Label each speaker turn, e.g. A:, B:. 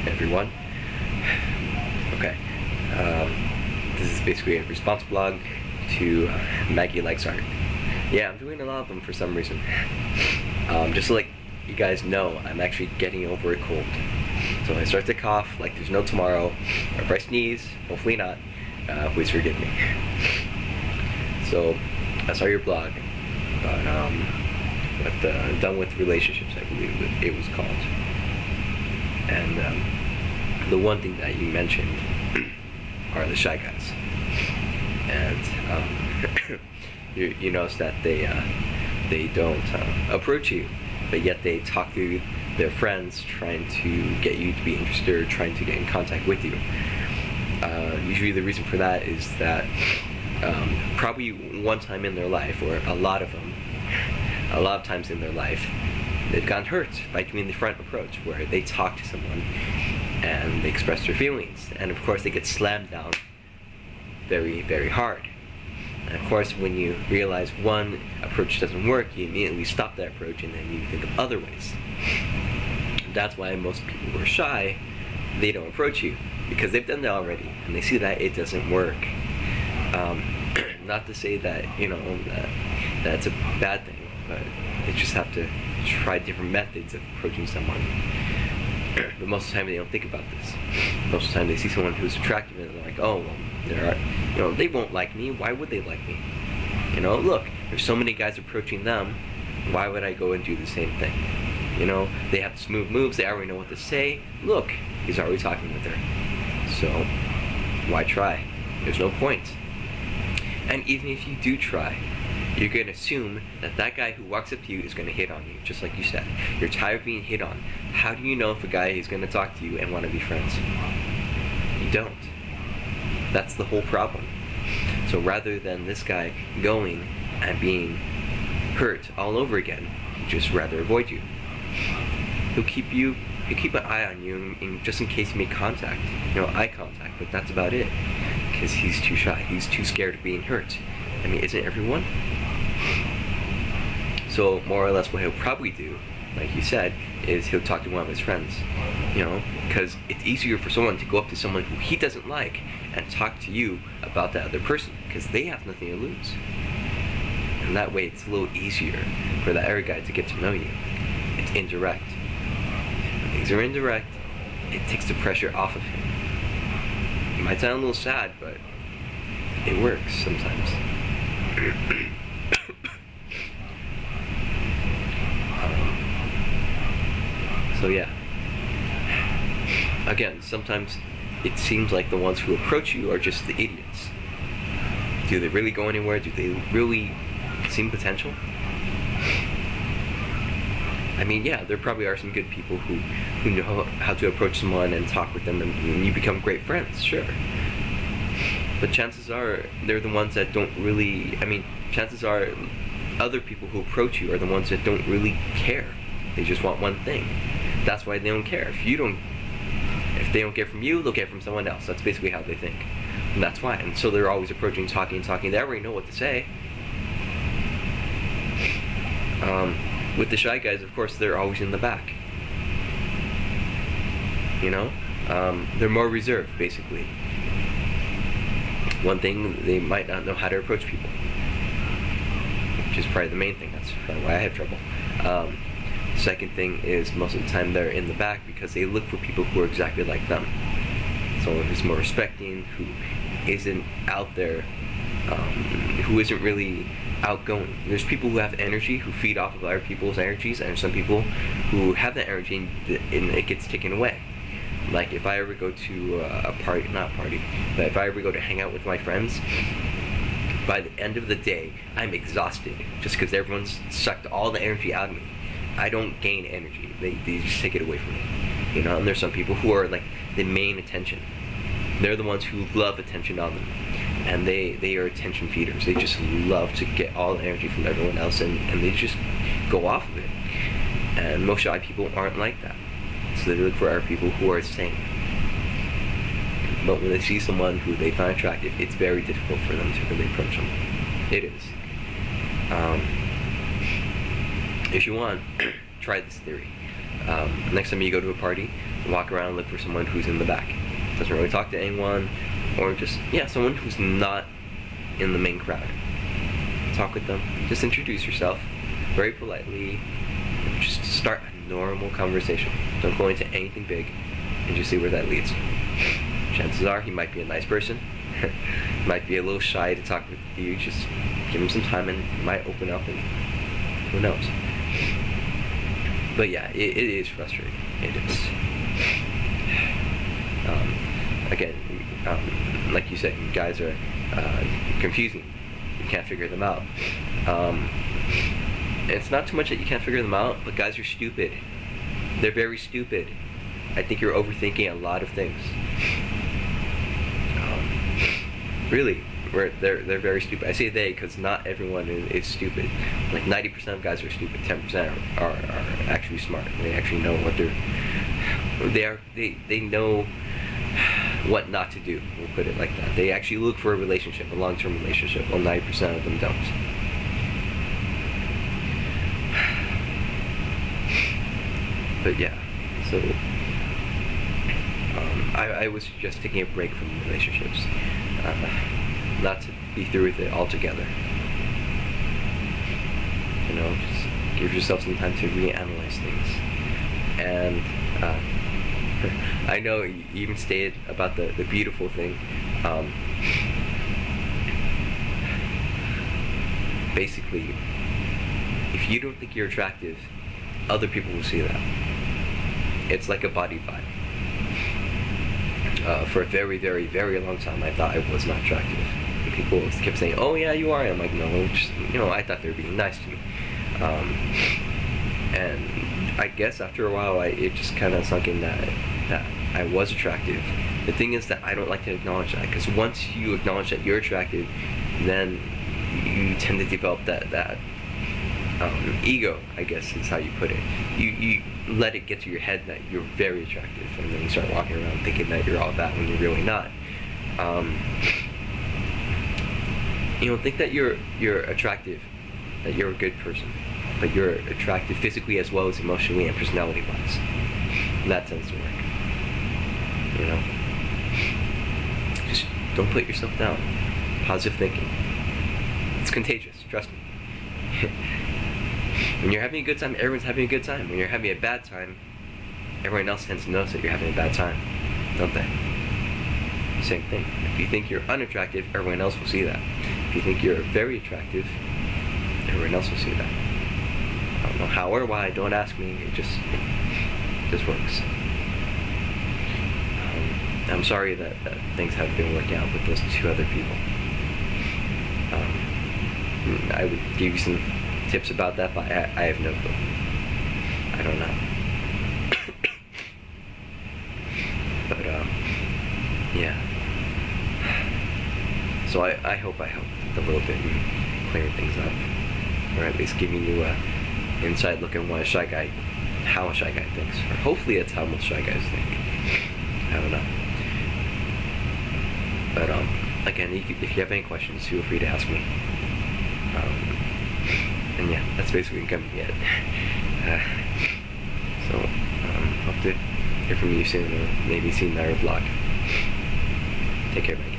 A: everyone. Okay, this is basically a response blog to Maggielikesart. Yeah, I'm doing a lot of them for some reason. Just to let you guys know, I'm actually getting over a cold. So if I start to cough like there's no tomorrow, or if I sneeze, hopefully not, please forgive me. So I saw your blog about done with relationships, I believe it was called. And the one thing that you mentioned are the shy guys. And you notice that they don't approach you, but yet they talk through their friends trying to get you to be interested or trying to get in contact with you. Usually the reason for that is that probably one time in their life, or a lot of times in their life, they've gotten hurt by doing the front approach, where they talk to someone and they express their feelings, and of course they get slammed down very, very hard. And of course, when you realize one approach doesn't work, you immediately stop that approach and then you think of other ways. That's why most people who are shy, they don't approach you, because they've done that already and they see that it doesn't work. Not to say that, that's a bad thing, but they just have to try different methods of approaching someone. But most of the time they don't think about this. Most of the time they see someone who's attractive and they're like, oh, well, they won't like me. Why would they like me? Look, there's so many guys approaching them. Why would I go and do the same thing? They have smooth moves. They already know what to say. Look, he's already talking with her. So why try? There's no point. And even if you do try, you're going to assume that that guy who walks up to you is going to hit on you, just like you said. You're tired of being hit on. How do you know if a guy is going to talk to you and want to be friends? You don't. That's the whole problem. So rather than this guy going and being hurt all over again, he'd just rather avoid you. He'll keep an eye on you just in case you make contact, eye contact, but that's about it. Because he's too shy. He's too scared of being hurt. I mean, isn't everyone? So more or less what he'll probably do, like you said, is he'll talk to one of his friends. Because it's easier for someone to go up to someone who he doesn't like and talk to you about that other person, because they have nothing to lose. And that way it's a little easier for that other guy to get to know you. It's indirect. When things are indirect, it takes the pressure off of him. It might sound a little sad, but it works sometimes. So yeah. Again, sometimes it seems like the ones who approach you are just the idiots. Do they really go anywhere? Do they really seem potential? I mean, yeah, there probably are some good people who know how to approach someone and talk with them, and you become great friends, sure. But chances are, they're the ones that don't really, chances are other people who approach you are the ones that don't really care. They just want one thing. That's why they don't care. If they don't get from you, they'll get from someone else. That's basically how they think. And that's why. And so they're always approaching, talking. They already know what to say. With the shy guys, of course, they're always in the back. They're more reserved, basically. One thing, they might not know how to approach people, which is probably the main thing. That's probably why I have trouble. Second thing is, most of the time they're in the back because they look for people who are exactly like them. Someone who's more respecting, who isn't out there, who isn't really outgoing. There's people who have energy, who feed off of other people's energies, and there's some people who have that energy and it gets taken away. Like if I ever go to a party, not a party, but if I ever go to hang out with my friends, by the end of the day, I'm exhausted just because everyone's sucked all the energy out of me. I don't gain energy. They just take it away from me. And there's some people who are like the main attention. They're the ones who love attention on them. And they are attention feeders. They just love to get all the energy from everyone else, and they just go off of it. And most shy people aren't like that. So they look for other people who are the same. But when they see someone who they find attractive, it's very difficult for them to really approach them. It is. If you want, try this theory. Next time you go to a party, walk around and look for someone who's in the back, doesn't really talk to anyone, or just, yeah, someone who's not in the main crowd. Talk with them, just introduce yourself very politely, and just start a normal conversation. Don't go into anything big, and just see where that leads. Chances are he might be a nice person, might be a little shy to talk with you. Just give him some time and he might open up, and who knows. But yeah, it is frustrating. It is. Again, like you said, guys are confusing. You can't figure them out. It's not too much that you can't figure them out, but guys are stupid. They're very stupid. I think you're overthinking a lot of things. Really, they're very stupid. I say they because not everyone is stupid. Like 90% of guys are stupid. 10% are actually smart. They actually know what they know what not to do. We'll put it like that. They actually look for a relationship, a long-term relationship. Well, 90% of them don't. But yeah, so I was just taking a break from relationships. Not to be through with it altogether. You know, just give yourself some time to reanalyze things. And I know you even stated about the beautiful thing. Basically, if you don't think you're attractive, other people will see that. It's like a body vibe. For a very, very, very long time, I thought I was not attractive. And people kept saying, "Oh yeah, you are." I'm like, no, just, you know, I thought they were being nice to me. And I guess after a while, it just kind of sunk in that I was attractive. The thing is that I don't like to acknowledge that, because once you acknowledge that you're attractive, then you tend to develop that ego, I guess is how you put it. You let it get to your head that you're very attractive, and then you start walking around thinking that you're all that when you're really not. You know, think that you're attractive, that you're a good person, but you're attractive physically as well as emotionally and personality-wise. And that tends to work. You know, just don't put yourself down. Positive thinking. It's contagious. Trust me. When you're having a good time, everyone's having a good time. When you're having a bad time, everyone else tends to notice that you're having a bad time, don't they? Same thing. If you think you're unattractive, everyone else will see that. If you think you're very attractive, everyone else will see that. I don't know how or why, don't ask me, it just works. I'm sorry that things haven't been working out with those two other people. I would give you some tips about that, but I have no clue. I don't know. But yeah. So I hope I helped a little bit in clearing things up, or at least giving you a inside look at how a shy guy thinks, or hopefully it's how most shy guys think. I don't know. But again, if you have any questions, feel free to ask me. And yeah, that's basically gonna be it. So, hope to hear from you soon, or maybe see another vlog. Take care, Maggie.